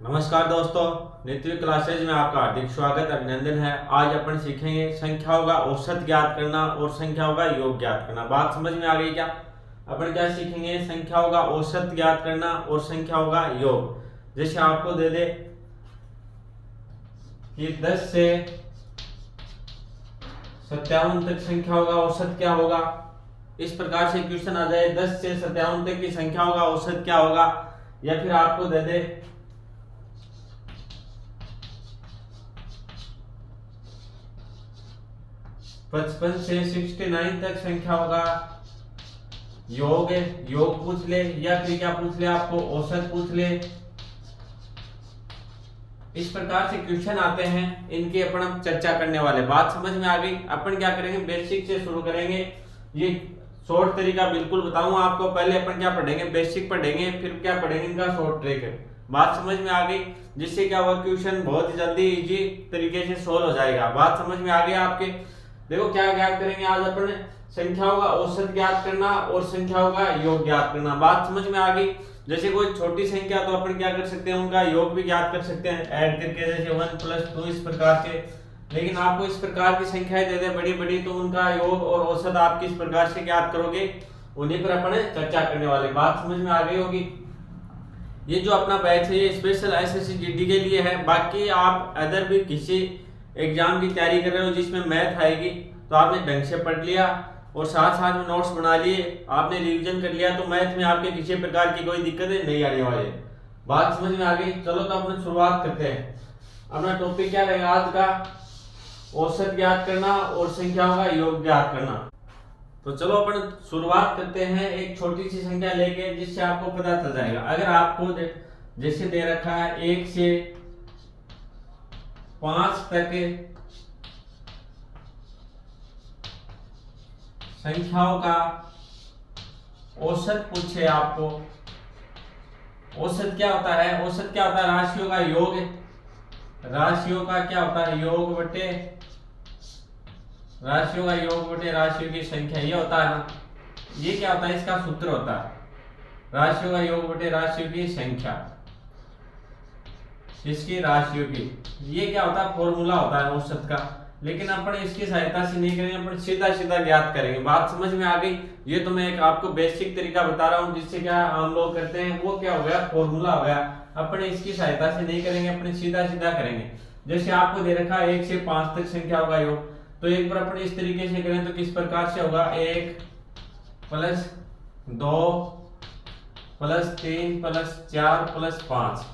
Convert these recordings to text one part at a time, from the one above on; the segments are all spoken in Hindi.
नमस्कार दोस्तों, नित्य क्लासेज में आपका हार्दिक स्वागत अभिनंदन है। आज अपन सीखेंगे संख्याओं का औसत ज्ञात करना और संख्याओं का योग ज्ञात करना। बात समझ में आ गई क्या? अपन क्या सीखेंगे? संख्याओं का औसत ज्ञात करना और संख्याओं का योग। जैसे आपको दे दे कि 10 से 57 तक संख्याओं का औसत क्या होगा, इस प्रकार से क्वेश्चन आ जाए 10 से 57 तक की संख्याओं का औसत क्या होगा। या फिर आपको दे दे 55 से 69 तक संख्याओं का योग पूछ ले, या फिर क्या पूछ ले, आपको औसत पूछ ले। इस प्रकार से क्वेश्चन आते हैं, इनकी अपन हम चर्चा करने वाले। बात समझ में आ गई? अपन क्या करेंगे, बेसिक से शुरू करेंगे। ये शॉर्ट तरीका बिल्कुल बताऊंगा आपको। पहले अपन क्या पढ़ेंगे, बेसिक पढ़ेंगे, फिर क्या पढ़ेंगे, इनका शॉर्ट ट्रिक। बात समझ में आ गई? जिससे क्या हुआ, क्वेश्चन बहुत ही जल्दी इजी तरीके से सोल्व हो जाएगा। बात समझ में आ गई आपके? देखो क्या ज्ञात करेंगे आज अपन, संख्याओं का औसत ज्ञात करना और संख्याओं का योग ज्ञात करना। बात समझ में आ गई? जैसे कोई छोटी संख्या तो अपन क्या कर सकते हैं, उनका योग भी ज्ञात कर सकते हैं ऐड करके, जैसे 1 + 2 इस प्रकार से। लेकिन आपको इस प्रकार की संख्याएं दे दे बड़ी बड़ी, तो उनका योग और औसत आप किस प्रकार से ज्ञात करोगे, उन्हीं पर अपन चर्चा करने वाले। बात समझ में आ गई होगी? ये जो अपना बैच है ये स्पेशल एसएससी जीडी के लिए है। बाकी आप अदर भी किसी एग्जाम की तैयारी कर रहे हो जिसमें मैथ आएगी, तो आपने ढंग से पढ़ लिया और साथ साथ में नोट्स बना लिए, आपने रिवीजन कर लिया, तो मैथ में आपके किसी प्रकार की कोई दिक्कत नहीं आने वाली। बात समझ में आ गई? चलो तो अपने शुरुआत करते हैं। अपना टॉपिक क्या रहेगा आज का, औसत ज्ञात करना और संख्याओं का योग ज्ञात करना। तो चलो अपन शुरुआत करते हैं एक छोटी सी संख्या लेके, जिससे आपको पता चल जाएगा। अगर आपको जैसे दे रखा है 1 से 5 तक संख्याओं का औसत पूछे आपको। औसत क्या होता है? औसत क्या होता है? राशियों का योग। राशियों का क्या होता है? योग बटे राशियों का योग बटे राशियों की संख्या, ये होता है ना। ये क्या होता है? इसका सूत्र होता है राशियों का योग बटे राशियों की संख्या, इसकी राशियों की। ये क्या होता है? फॉर्मूला होता है औसत का। लेकिन अपन इसकी सहायता से नहीं करेंगे, अपन सीधा सीधा ज्ञात करेंगे। बात समझ में आ गई? ये तो मैं एक आपको बेसिक तरीका बता रहा हूँ, जिससे क्या हम लोग करते हैं, वो क्या हो गया, फॉर्मूला हो गया। अपन इसकी सहायता से नहीं करेंगे, अपन सीधा सीधा करेंगे। जैसे आपको दे रखा है 1 से 5 तक संख्याओं का योग, तो एक बार अपन इस तरीके से करें तो किस प्रकार से होगा, 1 + 2 + 3 + 4 + 5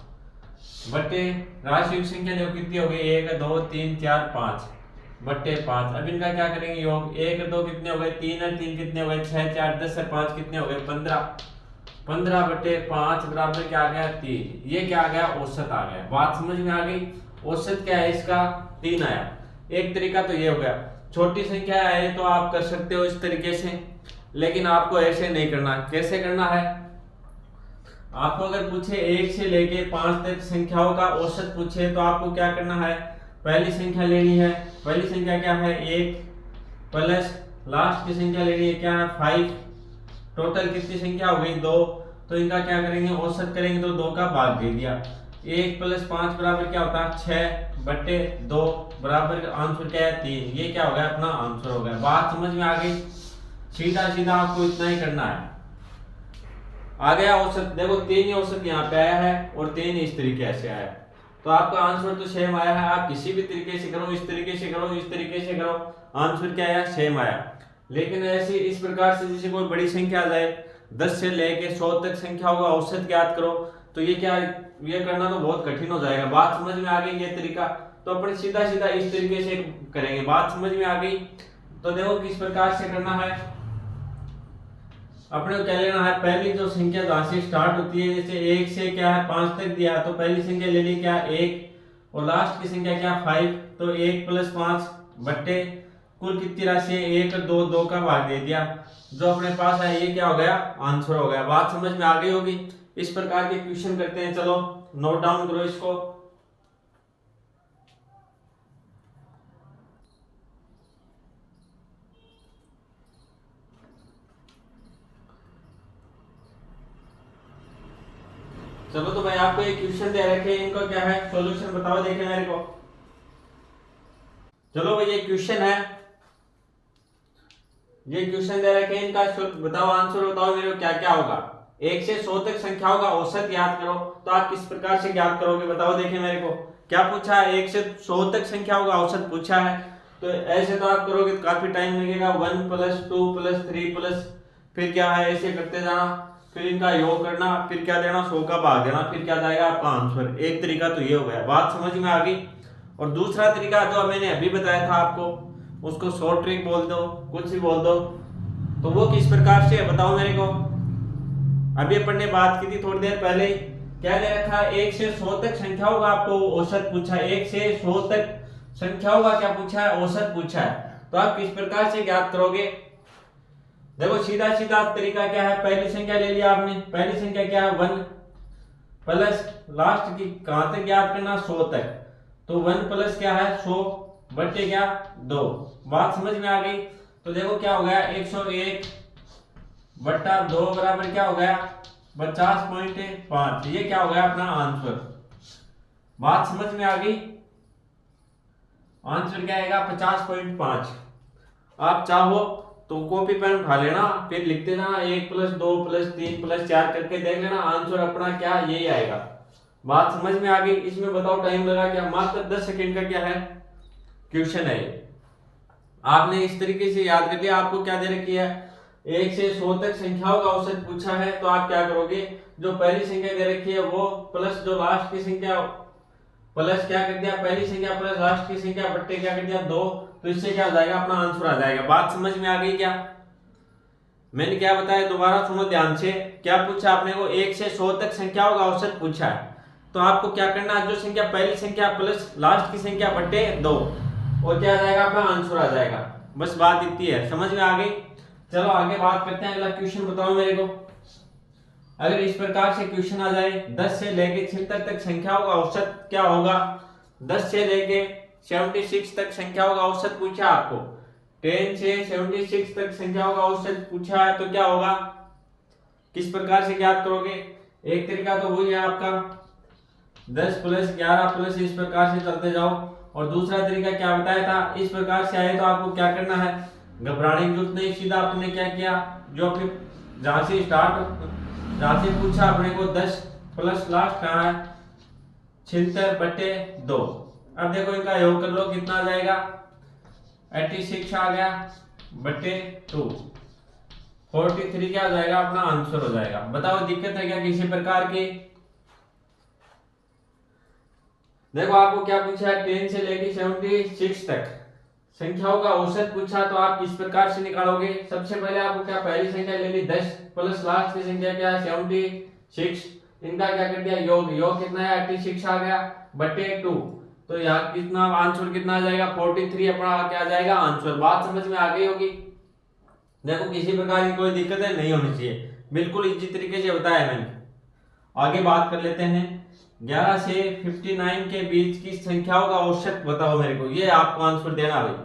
बटे राशियों की संख्या देखो कितनी हो गई, 1 2 3 4 5 बटे 5। अब इनका क्या करेंगे योग, 1 2 कितने हो गए, 3 और 3 कितने हो गए, 6 4 10 और 5 कितने हो गए, 15। 15 बटे 5 बराबर क्या आ गया, 3। ये क्या आ गया, औसत आ गया। बात समझ में आ गई? औसत क्या है इसका, 3 आया। एक तरीका तो ये हो गया। छोटी संख्या है तो आप कर सकते हो इस तरीके से, लेकिन आपको ऐसे नहीं करना। कैसे करना है, आपको अगर पूछे 1 से लेके 5 तक संख्याओं का औसत पूछे, तो आपको क्या करना है, पहली संख्या लेनी है। पहली संख्या क्या है, 1 प्लस लास्ट की संख्या लेनी है क्या है, 5। टोटल कितनी संख्या हो गई, 2। तो इनका क्या करेंगे, औसत करेंगे, तो 2 का भाग दे दिया। 1 + 5 बराबर क्या होता है, 6 बटे 2 बराबर आंसर क्या है, 3। ये क्या हो गया, अपना आंसर हो गया। बात समझ में आ गई? सीधा सीधा आपको इतना ही करना है। आ गया औसत। देखो 3 ही औसत यहाँ पे आया है और 3 इस तरीके से आया है, तो आपका आंसर तो सेम आया है। आप किसी भी तरीके से करो, इस तरीके से करो, इस तरीके से करो, आंसर क्या आया, सेम आया। लेकिन ऐसे इस प्रकार से जैसे कोई बड़ी संख्या आ जाए, 10 से लेके 100 तक संख्या होगा, औसत ज्ञात करो, तो ये क्या, ये करना तो बहुत कठिन हो जाएगा। बात समझ में आ गई? ये तरीका तो अपन सीधा सीधा इस तरीके से करेंगे। बात समझ में आ गई? तो देखो किस प्रकार से करना है, अपने को क्या लेना है, पहली जो संख्या जहां से स्टार्ट होती है, जैसे 1 से क्या है 5 तक दिया, तो पहली संख्या ले ली क्या, 1, और लास्ट की संख्या क्या, 5। तो 1 + 5 बट्टे कुल कितनी राशि है, 1 2 2 का भाग दे दिया, जो अपने पास है ये क्या हो गया, आंसर हो गया। बात समझ में आ गई होगी? इस प्रकार के क्वेश्चन करते हैं। चलो नोट डाउन करो इसको। चलो तो भाई आपको एक क्वेश्चन दे रखे हैं, इनको क्या है सॉल्यूशन बताओ देखे मेरे को। चलो भाई ये क्वेश्चन है, ये क्वेश्चन दे रखे हैं, इनका बताओ आंसर बताओ मेरे को क्या क्या होगा। 1 से 100 तक संख्याओं का औसत ज्ञात करो, तो आप किस प्रकार से ज्ञात करोगे बताओ देखें मेरे को। क्या पूछा है, 1 से 100 तक संख्याओं का औसत पूछा है, तो ऐसे तो आप करोगे तो काफी टाइम लगेगा। 1 + 2 + 3 प्लस फिर क्या है ऐसे करते जाना, फिर इनका योग करना, फिर क्या देना 100 का भाग देना, फिर क्या जाएगा आपका आंसर। एक तरीका तो ये हो गया, बात समझ में आ गई। और दूसरा तरीका जो मैंने अभी बताया था आपको, उसको शॉर्ट ट्रिक बोल दो, कुछ भी बोल दो, तो वो किस प्रकार से है बताओ मेरे को। अभी अपन ने बात की थी थोड़ी देर पहले, क्या दे रखा है 1 से 100 तक संख्याओं का आपको औसत पूछा है। 1 से 100 तक संख्याओं का क्या पूछा है, औसत पूछा है, तो आप किस प्रकार से ज्ञात करोगे। देखो सीधा सीधा तरीका क्या है, पहली संख्या ले लिया आपने, पहली संख्या क्या है 1 प्लस लास्ट की कहां तक ज्ञात करना 100 तक, तो 1 प्लस क्या है 100 बटे क्या 2। बात समझ में आ गई। तो देखो क्या हो गया 101 बटा 2 बराबर क्या हो गया 50.5, ये क्या हो गया अपना आंसर। बात समझ में आ गई, आंसर क्या आएगा 50.5। आप चाहो तो कॉपी पेन उठा लेना, फिर लिखते जाना 1 + 2 + 3 + 4 करके देख लेना, आंसर अपना क्या यही आएगा। बात समझ में आ गई। इसमें बताओ टाइम लगा क्या, मात्र 10 सेकंड का क्या है क्वेश्चन है। आपने इस तरीके से याद कर लिया। आपको क्या दे रखी है 1 से 100 तक संख्याओं का औसत पूछा है, तो आप क्या करोगे, जो पहली संख्या दे रखी है वो प्लस जो लास्ट की संख्या प्लस क्या कर दिया पहली संख्या प्लस लास्ट की संख्या बट्टे क्या कर दिया 2, तो इससे क्या हो जाएगा अपना आंसर आ जाएगा। बात समझ में आ गई क्या, मैंने क्या बताया दोबारा सुनो ध्यान से। क्या पूछा आपने को 1 से 100 तक संख्याओं का औसत पूछा है, तो आपको क्या करना है, जो संख्या पहली संख्या प्लस लास्ट की संख्या बट्टे 2, और क्या आ जाएगा अपना आंसर आ जाएगा। बस बात इतनी है, समझ में आ गई। चलो आगे बात करते हैं, अगला क्वेश्चन बताओ मेरे को। अगर इस प्रकार से क्वेश्चन आ जाए 10 से लेके 76 तक संख्याओं का औसत क्या होगा। 10 से लेके 76 तक संख्याओं का औसत पूछा आपको, 10 से 76 तक संख्याओं का औसत पूछा है, तो क्या होगा, किस प्रकार से ज्ञात करोगे। एक तरीका तो वही है आपका 10 + 11 प्लस इस प्रकार से चलते जाओ, और दूसरा तरीका क्या बताया था, इस प्रकार से आए तो आपको क्या करना है, घबराने की जरूरत नहीं, सीधा आपने क्या किया, जो अपने जहां से पूछा अपने को 10 प्लस लास्ट कहाँ है 76 बटे 2। अब देखो इनका योग कर लो कितना आ जाएगा 86 आ गया बटे 2, 43 क्या हो जाएगा अपना आंसर हो जाएगा। बताओ दिक्कत है क्या किसी प्रकार की। देखो आपको क्या पूछा है 10 से लेके 76 तक संख्याओं का औसत पूछा, तो आप किस प्रकार से निकालोगे। सबसे पहले आपको क्या पहली संख्या ले ली 10 प्लस लास्ट की संख्या क्या है 76, इनका क्या कर दिया योग, योग कितना है 86 आ गया बटे 2, तो यहाँ कितना आंसर कितना आ जाएगा 43 अपना क्या आ जाएगा आंसर। बात समझ में आ गई होगी। देखो किसी प्रकार की कोई दिक्कत है नहीं होनी चाहिए, बिल्कुल इसी तरीके से बताया मैंने। आगे बात कर लेते हैं 11 से 59 के बीच की संख्याओं का औसत बताओ मेरे को, ये आपको आंसर देना भाई।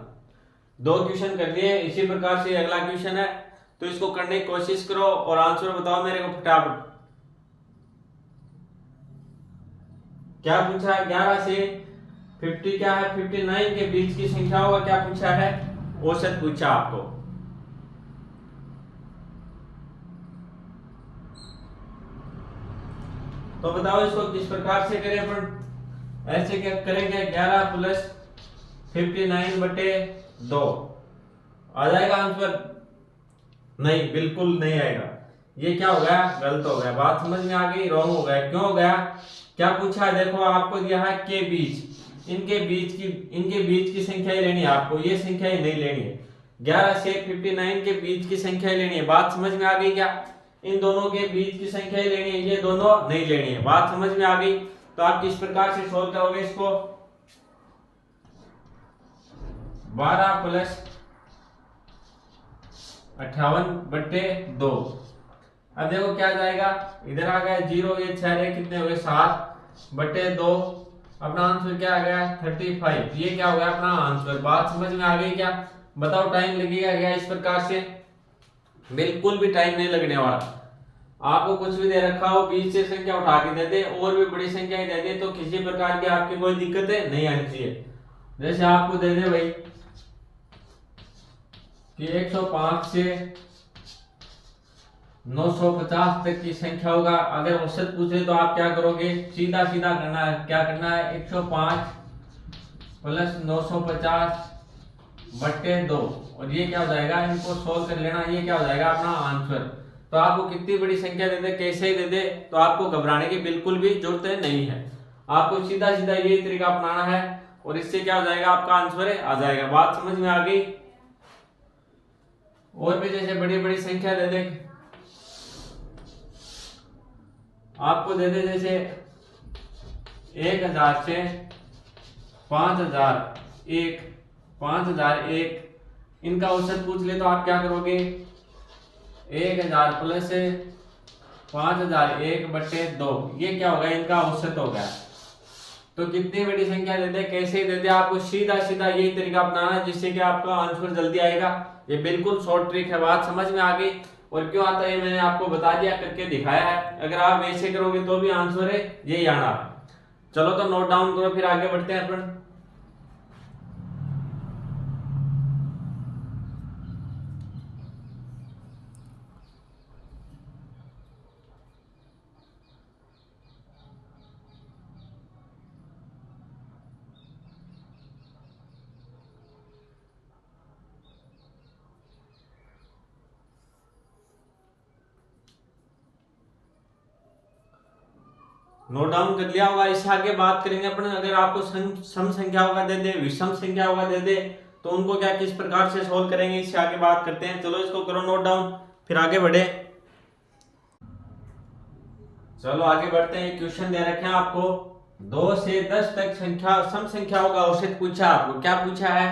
2 क्वेश्चन कर लिए, इसी प्रकार से अगला क्वेश्चन है, तो इसको करने की कोशिश करो और आंसर बताओ मेरे को फटाफट। क्या पूछा है 11 से 50 क्या है 59 के बीच की संख्याओं का क्या पूछा है औसत पूछा आपको। तो बताओ इसको किस प्रकार से करें अपन। ऐसे क्या करेंगे 11 प्लस 59 बटे 2 आ जाएगा आंसर, नहीं बिल्कुल नहीं आएगा। ये क्या हो गया गलत हो गया। बात समझ में आ गई, रॉन्ग हो गया। क्यों हो गया, क्या पूछा है देखो आपको दिया है के बीच, इनके बीच की संख्या लेनी है आपको, ये संख्या नहीं लेनी है। 11 से 59 के बीच की संख्या लेनी है। बात समझ में आ गई क्या, इन दोनों के बीच की संख्या लेनी है, ये दोनों नहीं लेनी है। बात समझ में आ गई। तो आप किस प्रकार से सोल्व करोगे इसको, 12 प्लस 58 बटे 2। अब देखो क्या जाएगा, इधर आ गया 0, ये 6 कितने हो गए 7 बटे 2, अपना आंसर क्या आ गया 35। ये क्या हो गया अपना आंसर। बात समझ में आ गई क्या। बताओ टाइम लगेगा क्या इस प्रकार से, बिल्कुल भी टाइम नहीं लगने वाला। आपको कुछ भी दे रखा हो, बीच से संख्या उठा के दे दे और भी बड़ी संख्या दे दे, तो किसी प्रकार की आपकी कोई दिक्कत नहीं आनी चाहिए। जैसे आपको दे दे भाई कि 105 से 950 तक की संख्या होगा, अगर औसत पूछे तो आप क्या करोगे, सीधा सीधा करना है। क्या करना है, 105 प्लस 950 बट्टे 2, और ये क्या हो जाएगा, इनको सोल्व कर लेना, ये क्या हो जाएगा अपना आंसर। तो आपको कितनी बड़ी संख्या दे दे, कैसे ही दे दे, तो आपको घबराने की बिल्कुल भी जरूरत नहीं है। आपको सीधा सीधा यही तरीका अपनाना है और इससे क्या हो जाएगा, आपका आंसर आ जाएगा। बात समझ में आ गई। और भी जैसे बड़ी बड़ी संख्या दे दे, आपको दे दे जैसे 1000 से 5001, 5001, इनका औसत पूछ ले तो आप क्या करोगे, 1000 प्लस 5001 बटे 2, ये क्या होगा, इनका औसत हो गया। तो कितनी बड़ी संख्या दे दे, कैसे दे दे, आपको सीधा सीधा यही तरीका अपनाना है जिससे कि आपका आंसर जल्दी आएगा। ये बिल्कुल शॉर्ट ट्रिक है। बात समझ में आ गई। और क्यों आता है मैंने आपको बता दिया, करके दिखाया है। अगर आप वैसे करोगे तो भी आंसर है यही आना। चलो तो नोट डाउन करो, फिर आगे बढ़ते हैं अपन। नोट डाउन कर लिया होगा। इससे आगे बात करेंगे अपन। अगर आपको सम संख्याओं का दे दे, विषम संख्याओं का दे दे, तो उनको क्या किस प्रकार से सोल्व करेंगे, इससे आगे बात करते हैं। चलो इसको करो नोट डाउन, फिर आगे बढ़े। चलो आगे बढ़ते हैं। क्वेश्चन दे रखे हैं आपको, 2 से 10 तक संख्या सम संख्याओं का औसत पूछा। आपको क्या पूछा है,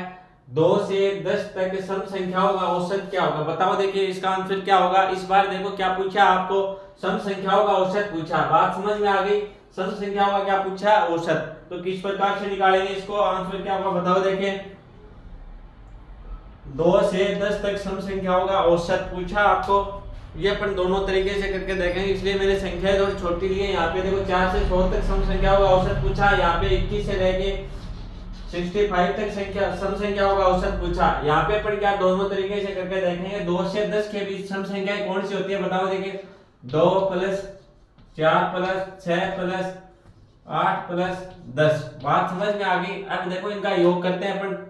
2 से 10 तक सम संख्याओं का औसत क्या होगा, बताओ। देखिए इसका आंसर क्या होगा। इस बार देखो क्या पूछा आपको, सम संख्याओं का औसत पूछा। बात समझ में आ गई। सम संख्याओं का क्या पूछा, औसत। तो किस प्रकार से निकालेंगे इसको, आंसर क्या होगा बताओ। देखें 2 से 10 तक सम संख्याओं का औसत पूछा आपको। ये अपन दोनों तरीके से करके देखेंगे, इसलिए मैंने संख्या थोड़ी छोटी ली है। यहाँ पे देखो 4 से 100 तक सम संख्याओं का औसत पूछा। यहाँ पे 21 से लेके 65 तक संख्या सम संख्याओं का औसत पूछा। यहाँ पे अपन क्या दोनों तरीके से करके देखेंगे। 2 से 10 के बीच सम संख्याएं कौन सी होती है बताओ। देखिए 2 प्लस 4 प्लस 6 प्लस 8 प्लस 10। बात समझ में आ गई। अब देखो इनका योग करते हैं अपन।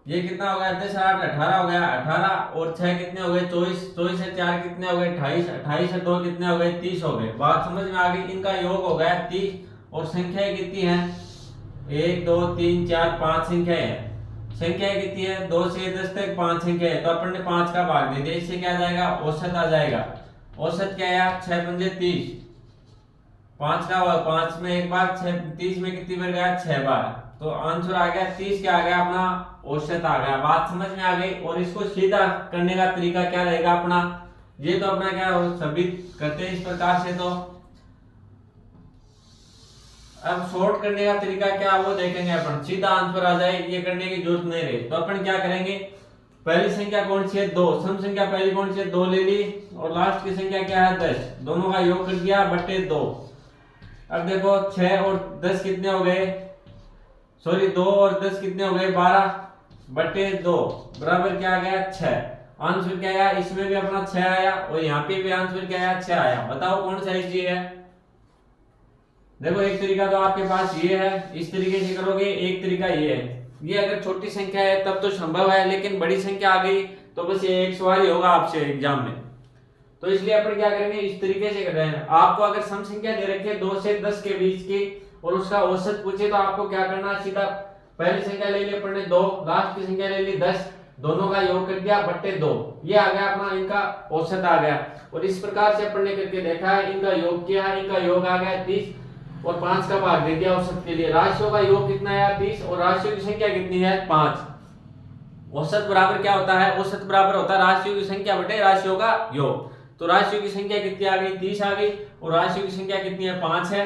ये कितना हो गया, 10 8 18 हो गया, 18 और 6 कितने हो गए 24, 24 से 4 कितने हो गए 28, 28 से 2 कितने हो गए 30 हो गए। बात समझ में आ गई। इनका योग हो गया 30 और संख्याएं कितनी हैं 1 2 3 4 5 संख्याएं हैं। संख्याएं कितनी है 2 से 10 तक 5 संख्याएं है। तो अपन ने 5 का भाग दे दिया, इससे क्या आ जाएगा औसत आ जाएगा। औसत क्या है 6 पंजे 30, 5 का 5 में एक बार 6 30 में कितनी बार गया 6 बार। तो आंसर आ गया 30 क्या आ गया अपना औसत आ गया। बात समझ में आ गई। और इसको सीधा करने का तरीका क्या रहेगा अपना, ये तो अपना क्या सभी करते हैं इस प्रकार से। तो अब शॉर्ट करने का तरीका क्या वो देखेंगे अपन, सीधा आंसर आ जाए, ये करने की जरूरत नहीं रही। तो अपन क्या करेंगे, पहली संख्या कौन सी है 2, सम संख्या पहली कौन सी है 2 ले ली, और लास्ट की संख्या क्या है 10, दोनों का योग कर दिया बटे 2। अब देखो 6 और 10 कितने हो गए, सॉरी 2 और 10 कितने हो गए 12 बटे 2 बराबर क्या आ गया 6। आंसर क्या आया, इसमें भी अपना 6 आया और यहाँ पे भी आंसर क्या आया 6 आया। बताओ कौन सा इजी है। देखो एक तरीका तो आपके पास ये है, इस तरीके से करोगे, एक तरीका ये है। ये अगर छोटी संख्या है तब तो संभव है, लेकिन बड़ी संख्या आ गई तो बस ये एक सवाल ही होगा आपसे एग्जाम में। तो इसलिए अपन क्या करेंगे, इस तरीके से कर रहे हैं। आपको अगर सम संख्या दे रखी है 2 से 10 के बीच की और उसका औसत पूछे तो आपको क्या करना है, सीधा पहली संख्या ले ली अपन ने 2, लास्ट की संख्या ले ली 10, दोनों का योग कर दिया बटे 2, ये आ गया अपना इनका औसत आ गया। और इस प्रकार से अपन ने करके देखा है, इनका योग किया है, इनका योग आ गया 30 और 5 का भाग दे दिया औसत के लिए। राशियों का योग कितना आया 30 और राशियों की संख्या कितनी है 5। औसत बराबर क्या होता है, औसत बराबर होता है राशियों की संख्या बटे राशियों का योग। तो राशियों की संख्या कितनी आ गई 30 आ गई और राशियों की संख्या कितनी है 5 है।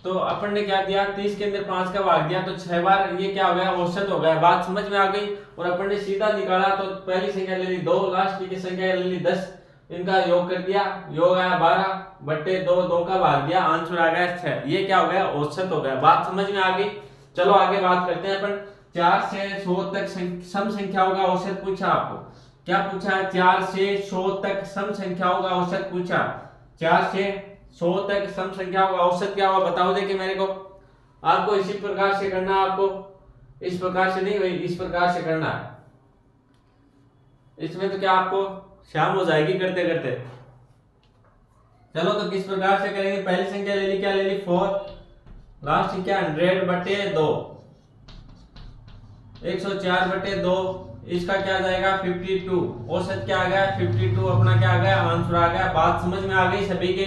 तो अपन ने क्या दिया 30 के अंदर 5 का भाग दिया तो 6 बार, ये क्या हो गया औसत हो गया। बात समझ में आ गई। और अपन ने सीधा निकाला तो पहली संख्या ले ली 2, लास्ट की संख्या ले ली 10, इनका योग कर दिया, योग आया 12 बट्टे 2, 2 का भाग दिया, आंसर आ गया 6। ये क्या हो गया, औसत हो गया। बात समझ में आ गई। चलो आगे बात करते हैं अपन। 4 से 100 तक सम संख्याओं का औसत पूछा आपको। क्या पूछा, 4 से 100 तक सम संख्याओं का औसत पूछा। 4 से 100 तक सम संख्याओं का औसत क्या होगा बताओ। देखिए मेरे को, आपको इसी प्रकार से करना, आपको इस प्रकार से नहीं भाई, इस प्रकार से करना है। इसमें तो क्या आपको शाम हो जाएगी करते करते। चलो तो किस प्रकार से करेंगे। पहली संख्या ले ली, क्या ले ली 4, लास्ट संख्या 100 बटे 2, 104 बटे 2, इसका क्या जाएगा 52। औसत क्या आ गया 52, अपना क्या आ गया आंसर आ गया। बात समझ में आ गई सभी के,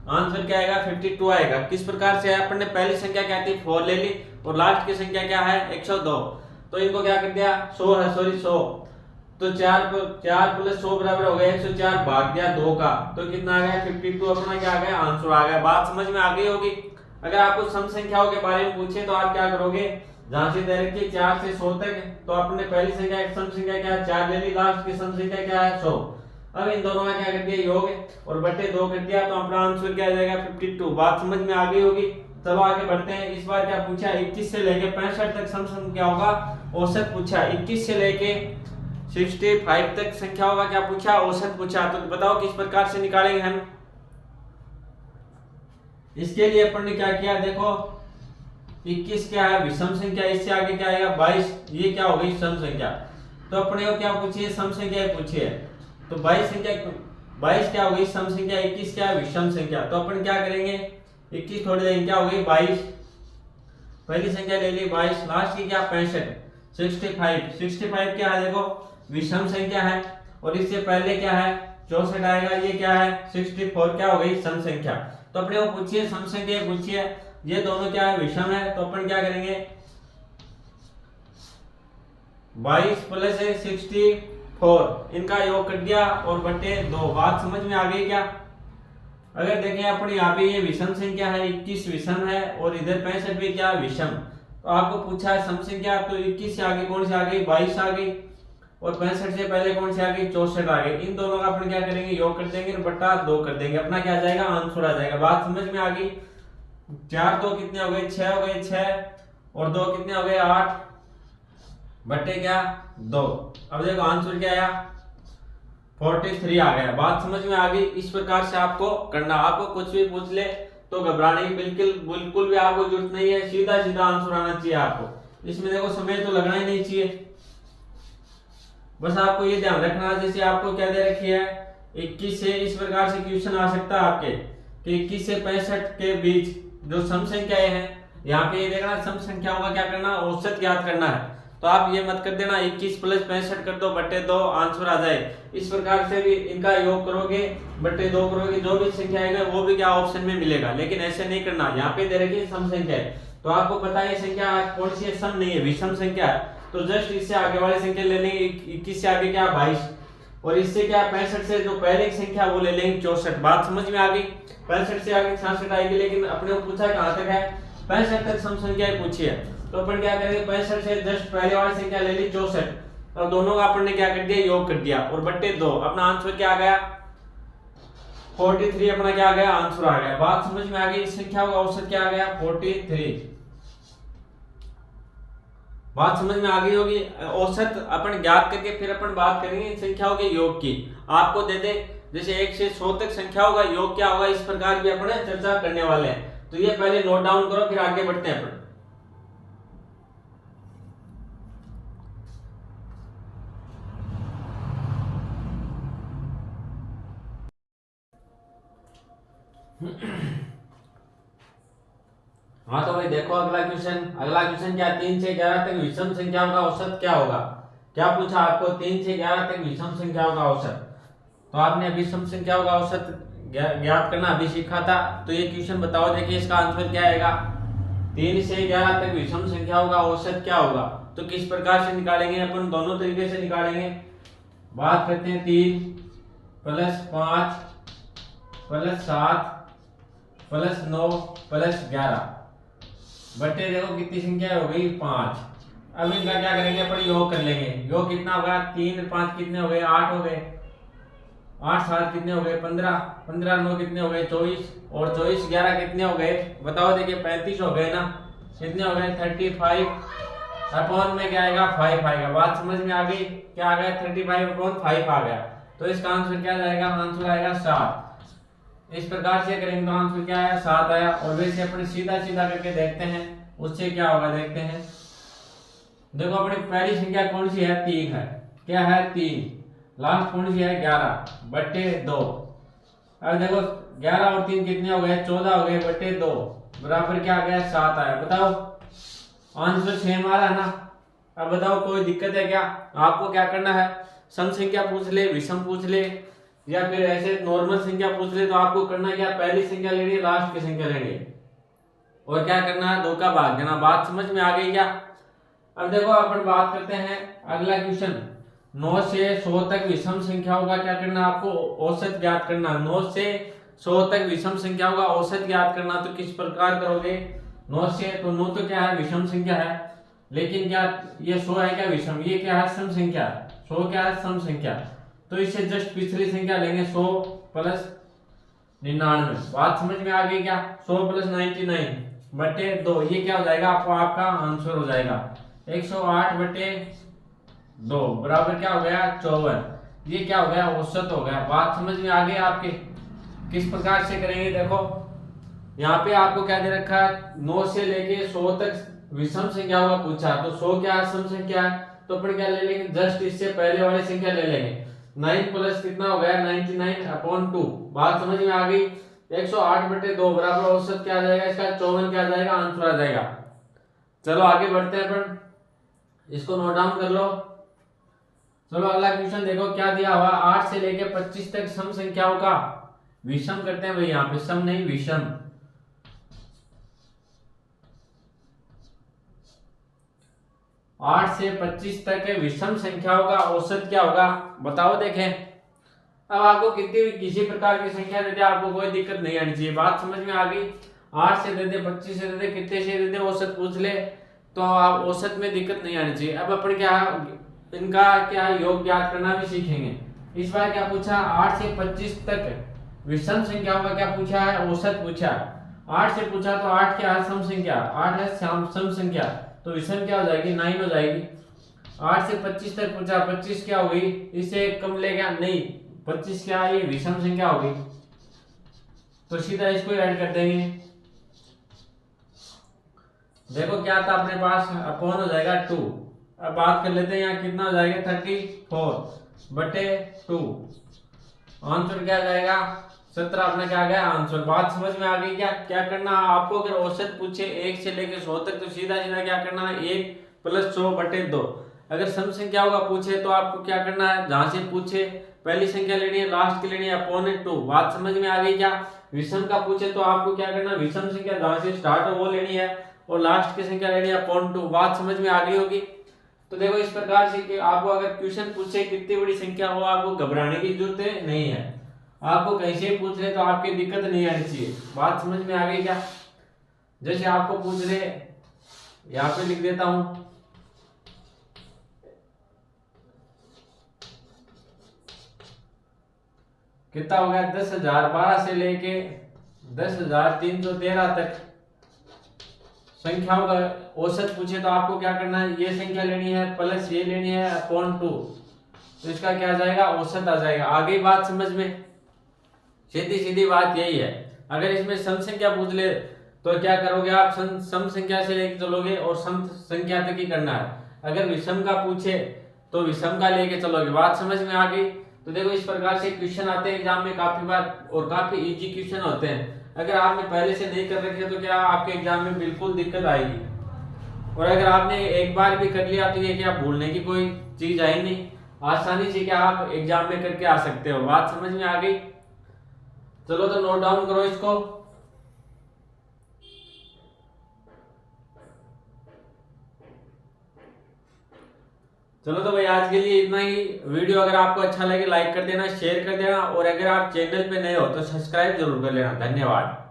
आंसर क्या आएगा 52 आएगा। किस प्रकार से, अपन ने पहली संख्या क्या थी 4 ले ली और लास्ट की संख्या क्या है 102, तो इनको क्या कर दिया 100 है, सॉरी 100, तो 4 प्लस 100 बराबर हो गया 104, भाग दिया 2 का, तो कितना आ गया 52, अपना क्या आ गया आंसर आ गया। बात समझ में आ गई होगी। अगर आपको सम संख्याओं के बारे में पूछे तो आप क्या करोगे, जहां से दे रखी 4 से 100 तक, तो आपने पहली संख्या की सम संख्या क्या है 4 ले ली, लास्ट की सम संख्या क्या है 100। अब इन दोनों का क्या कर दिया योग और बटे 2 कर दिया, तो अपना आंसर क्या आ जाएगा 52। बात समझ में आ गई होगी। चलो आगे बढ़ते हैं। इस बार क्या पूछा, 21 से लेके 65 तक सम संख्या होगा औसत पूछा। 21 से लेके 65 तक संख्या होगा क्या पूछा, औसत पूछा। तो बताओ किस प्रकार से निकालेंगे हम। इसके लिए अपन ने क्या किया, देखो 21 क्या है विषम संख्या, इससे आगे क्या आएगा 22, ये क्या हो गई सम संख्या। तो अपने को क्या पूछिए, सम संख्या पूछिए। तो 22 संख्या, 22 क्या हो गई सम संख्या, 21 क्या है विषम संख्या। तो अपन क्या करेंगे, 21 थोड़ी देर क्या हो गई 22, पहली संख्या ले ली 22, लास्ट की क्या 65, 65 क्या है देखो विषम संख्या है, और इससे पहले क्या है 64 आएगा, ये क्या है 64 क्या हो गई सम संख्या। तो अपने को पूछिए सम संख्या पूछिए, ये दोनों क्या है विषम है, तो अपन क्या करेंगे 22 प्लस 64 इनका योग कर दिया और बटे 2। बात समझ में आ गई क्या। अगर देखें अपन यहाँ पे ये विषम संख्या है, 21 विषम है और इधर 65 भी क्या विषम। तो आपको पूछा है सम संख्या, तो 21 से आगे कौन सी आ गई 22 आ गई, और 65 से पहले कौन सी आ गई 64 आ गई। इन दोनों का अपन क्या करेंगे योग कर देंगे और बटा 2 कर देंगे, अपना क्या आ जाएगा आंसर आ जाएगा। बात समझ में आ गई। 4 2 कितने हो गए 6 हो गए 6 और 2 कितने हो गए 8 बटे क्या 2। अब देखो आंसर क्या आया 43 आ गया। बात समझ में आ गई। इस प्रकार से आपको करना, आपको कुछ भी पूछ ले तो घबराने की बिल्कुल भी आपको जरूरत नहीं है, सीधा सीधा आंसर आना चाहिए आपको। इसमें देखो समय तो लगना ही नहीं चाहिए, बस आपको ये ध्यान रखना। जैसे आपको क्या दे रखी है 21 से, इस प्रकार से क्वेश्चन आ सकता है आपके कि 21 से 65 के बीच जो सम संख्याएं हैं, यहाँ पे ये देखना सम संख्याओं का क्या करना औसत ज्ञात करना है। तो आप ये मत कर देना 21 प्लस 65 कर दो बटे 2 आंसर आ जाए। इस प्रकार से भी इनका योग करोगे बटे 2 करोगे, जो भी संख्या आएगा वो भी क्या ऑप्शन में मिलेगा, लेकिन ऐसे नहीं करना। यहाँ पे दे रखी सम संख्या है, तो आपको पता है संख्या कौन सी है, सम नहीं है विषम संख्या है, तो जस्ट इससे आगे वाली संख्या ले लेंगे। 21 से आगे क्या 22 और इससे क्या 65 से जो पहले की संख्या वो ले लेंगे 64। बात समझ में आ गई। 65 से आगे 66 आएगी, लेकिन अपने को पूछा कहां तक है 65 तक सम संख्या पूछी है, तो अपन क्या करेंगे 65 से जस्ट पहले वाली संख्या ले ली 64 और दोनों का अपन ने क्या कर दिया योग कर दिया और बट्टे 2। अपना आंसर क्या आ गया 43, अपना क्या आ गया आंसर आ गया। बात समझ में आ गई। इस संख्या का औसत क्या आ गया 43। बात समझ में आ गई होगी। औसत अपन ज्ञात करके फिर अपन बात करेंगे इन संख्याओं के योग की। आपको दे दे जैसे 1 से 100 तक संख्याओं का योग क्या होगा, इस प्रकार भी अपन चर्चा करने वाले हैं। तो ये पहले नोट डाउन करो, फिर आगे बढ़ते हैं अपन। हाँ तो भाई देखो अगला क्वेश्चन क्या 3 से 11 तक विषम संख्याओं का औसत क्या होगा। क्या पूछा आपको 3 से 11 तक विषम संख्याओं का औसत। तो आपने अभी विषम संख्याओं का औसत ज्ञात करना अभी सीखा था। तो ये क्वेश्चन बताओ, देखिए इसका आंसर क्या आएगा 3 से 11 तक विषम संख्याओं का औसत क्या होगा। तो किस प्रकार से निकालेंगे अपन, दोनों तरीके से निकालेंगे। बात करते हैं 3 प्लस 5 प्लस 7 प्लस 9 प्लस 11 बटे देखो कितनी संख्या हो गई 5। अब इनका क्या करेंगे अपन योग कर लेंगे। योग कितना होगा 3 5 कितने हो गए 8 हो गए। 8 7 कितने हो गए 15, 15 9 कितने हो गए 24, और 24 11 कितने हो गए बताओ, देखिए 35 हो गए ना, कितने हो गए 35 अपॉन में क्या आएगा 5 आएगा। बात समझ में आ गई, क्या आ गया 35 अपॉन 5 आ गया। तो इसका आंसर क्या जाएगा, आंसर आएगा 7। इस प्रकार से करेंगे तो आंसर क्या आया 7 आया। और वैसे अपने सीधा सीधा करके देखते हैं उससे क्या होगा, देखते हैं। देखो अपनी पहली संख्या कौन सी है 3 है, क्या है 3, लास्ट कौन सी है 11/2। अब देखो 11 और 3 कितने हो गए 14 हो गए बटे 2 बराबर क्या आ गया 7 आया। बताओ आंसर सेम आ रहा है ना। अब बताओ कोई दिक्कत है क्या, आपको क्या करना है, सम संख्या पूछ ले, विषम पूछ ले, या फिर ऐसे नॉर्मल संख्या पूछ ले, तो आपको करना क्या, पहली संख्या लेनी है लास्ट की संख्या लेनी है और क्या करना है 2 का भाग देना। बात समझ में आ गई क्या। अब देखो अपन बात करते हैं अगला क्वेश्चन, 9 से 100 तक विषम संख्याओं का क्या करना, आपको औसत ज्ञात करना। 9 से 100 तक विषम संख्याओं का औसत ज्ञात करना, तो किस प्रकार करोगे, 9 से, तो 9 तो क्या है विषम संख्या है, लेकिन क्या ये 100 है क्या विषम, ये क्या है सम संख्या, 100 क्या है सम संख्या, तो इससे जस्ट पिछली संख्या लेंगे 100 प्लस 99। बात समझ में आ गई क्या, 100 प्लस 99 बटे 2, ये क्या हो जाएगा आपको, आपका आंसर हो जाएगा 108 बटे 2 बराबर क्या हो गया 54। ये क्या हो गया औसत हो गया। बात समझ में आ गई आपके। किस प्रकार से करेंगे, देखो यहाँ पे आपको क्या दे रखा है, 9 से लेके 100 तक विषम संख्याओं का पूछा, तो 100 क्या है सम संख्या है, तो अपन क्या ले लेंगे, जस्ट इससे पहले वाली संख्या ले लेंगे। 9 प्लस कितना हो गया 99/2। बात समझ में आ गई। 108 बटे 2 बराबर औसत क्या आ जाएगा इसका 54 क्या आ जाएगा, आंसर आ जाएगा। चलो आगे बढ़ते हैं अपन, इसको नोट डाउन कर लो। चलो अगला क्वेश्चन देखो क्या दिया हुआ, 8 से लेके 25 तक सम संख्याओं का विषम करते हैं भाई, यहाँ पे सम नहीं विषम। 8 से 25 तक विषम संख्याओं का औसत क्या होगा बताओ, देखें। अब आपको कितनी भी किसी प्रकार की संख्या दे दे, आपको कोई दिक्कत नहीं आनी चाहिए। बात समझ में आ गई। 8 से दे दे 25 से दे दे कितने से दे दे औसत पूछ ले, तो आप औसत में दिक्कत नहीं आनी चाहिए। अब अपन क्या इनका क्या योग ज्ञात करना भी सीखेंगे। इस बार क्या पूछा, 8 से 25 तक विषम संख्याओं का क्या पूछा है, औसत पूछा। 8 से पूछा तो 8 क्या है सम संख्या, 8 है सम संख्या, तो विषम क्या हो जाएगी 9 हो जाएगी। 8 से 25 तक पूछा, 25 क्या होगी, इससे कम लेगा नहीं, 25 क्या है ये विषम संख्या होगी, तो सीधा इसको ऐड कर देंगे। देखो क्या था अपने पास, अपॉन हो जाएगा 2। अब बात कर लेते हैं यहाँ कितना हो जाएगा 34 बटे 2, आंसर क्या जाएगा 17 अपना क्या आ गया आंसर। बात समझ में आ गई क्या। क्या करना आपको, अगर औसत पूछे 1 से लेकर 100 तक, तो सीधा सीधा क्या करना है 1 प्लस 100 बटे 2। अगर सम संख्याओं का पूछे तो आपको क्या करना है, जहां से पूछे पहली संख्या लेनी है लास्ट की लेनी है अपॉन 2। बात समझ में आ गई क्या। विषम का पूछे तो आपको क्या करना, विषम संख्या जहां से स्टार्ट हो वो लेनी है और लास्ट की संख्या लेनी है अपॉन 2। बात समझ में आ गई होगी। तो देखो इस प्रकार से कि आपको अगर क्वेश्चन पूछे कितनी बड़ी संख्या हो, आपको घबराने की जरूरत नहीं है। आपको कहीं से पूछ ले तो आपकी दिक्कत नहीं आनी चाहिए। बात समझ में आ गई क्या। जैसे आपको पूछ ले, यहाँ पे लिख देता हूं, कितना हो गया 10,000, 12 से लेके 10,313 तक संख्याओं का औसत पूछे तो आपको क्या करना है, ये संख्या लेनी है प्लस ये लेनी है अपॉन 2, तो इसका क्या आ जाएगा औसत आ जाएगा। आगे बात समझ में, सीधी सीधी बात यही है। अगर इसमें सम संख्या पूछ ले तो क्या करोगे आप, सम संख्या से लेके चलोगे और सम संख्या तक ही करना है। अगर विषम का पूछे तो विषम का लेके चलोगे। बात समझ में आ गई। तो देखो इस प्रकार से क्वेश्चन आते हैं एग्जाम में काफी बार और काफी इजी क्वेश्चन होते हैं। अगर आपने पहले से नहीं कर रखे तो क्या आपके एग्जाम में बिल्कुल दिक्कत आएगी, और अगर आपने एक बार भी कर लिया तो ये क्या भूलने की कोई चीज आई नहीं, आसानी से क्या आप एग्जाम में करके आ सकते हो। बात समझ में आ गई। चलो तो नोट डाउन करो इसको। चलो तो भाई आज के लिए इतना ही। वीडियो अगर आपको अच्छा लगे लाइक कर देना, शेयर कर देना, और अगर आप चैनल पे नए हो तो सब्सक्राइब जरूर कर लेना। धन्यवाद।